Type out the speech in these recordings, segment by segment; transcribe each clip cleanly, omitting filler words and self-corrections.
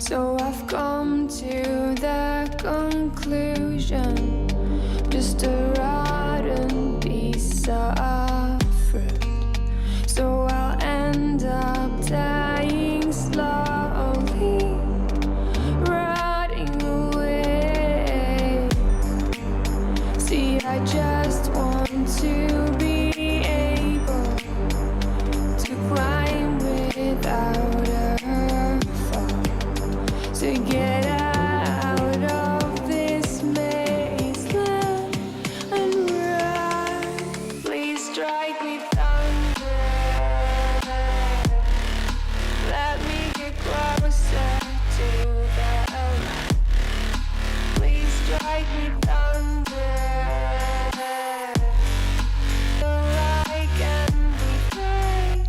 So I've come to the conclusion, just a rotten piece of fruit. So I'll end up dying slowly, rotting away. See, I just want to be able to climb without a fall, to get out of this maze land and run. Please strike me thunder, let me get closer to the light. Please strike me thunder, so I can be free.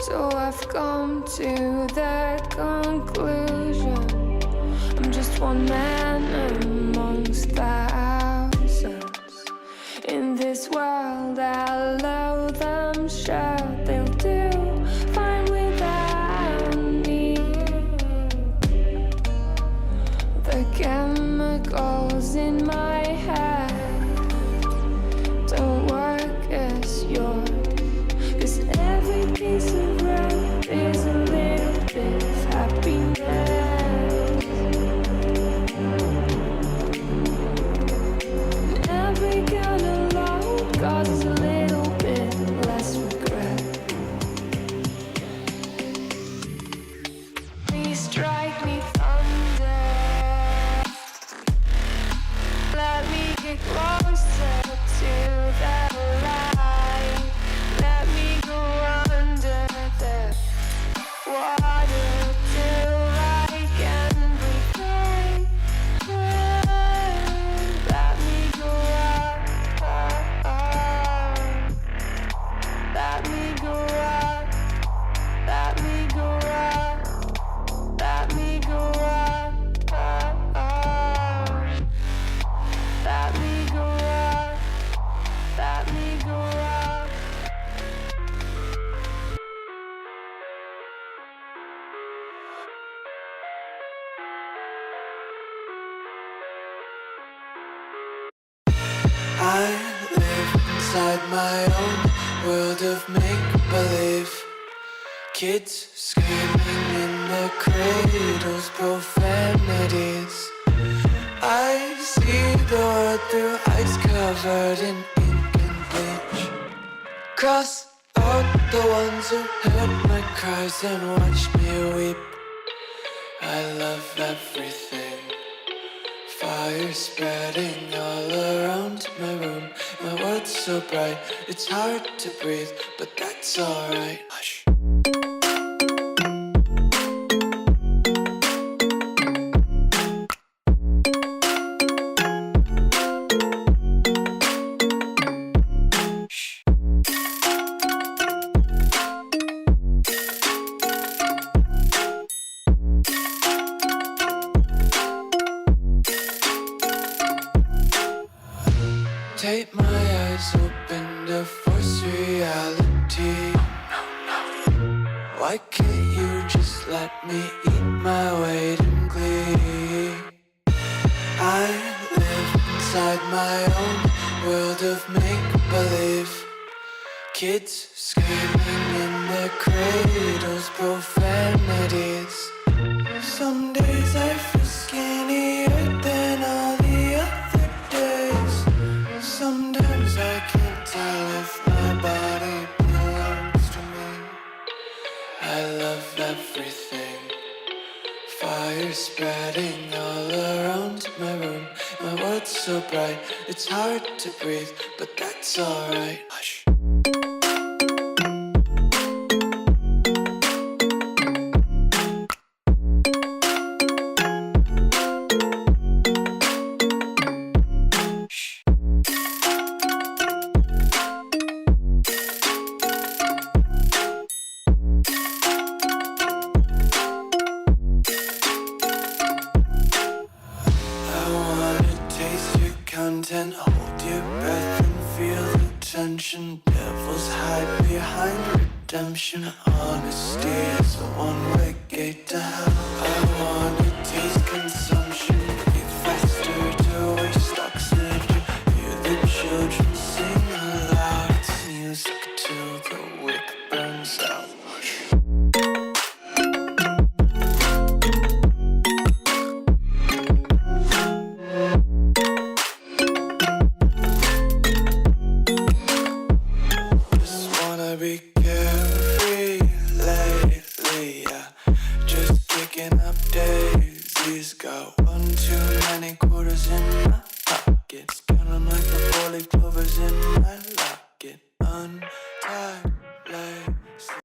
So I've come to the conclusion, I'm just one man amongst thousands. In this world I loathe them, sure they'll do fine without me. The chemicals in my head don't work as yours, 'cause every piece of road is a little bit of happiness, and every kind of load causes a little bit less regret. Please strike me thunder, let me get closer to the light. Let me go under the water till I can breathe free. Let me go up, let me go up, let me go up, let me go up, let me go up, let me go up. I live inside my own world of make-believe. Kids screaming in their cradles, profanities. I see the world through eyes covered in ink and bleach. Cross out the ones who heard my cries and watched me weep. I love everything. Fire spreading all around my room. My world's so bright, it's hard to breathe, but that's alright. Hush. Take my eyes open to force reality. Why can't you just let me eat my weight in glee? I live inside my own world of make-believe. Kids screaming in their cradles, profanities. Some days I feel skinnier than all the other days. Sometimes I can't tell if my body belongs to me. I love everything. Fire spreading all around my room. My world's so bright, it's hard to breathe, but that's alright. Hush. Hold your breath and feel the tension redemption, honesty is a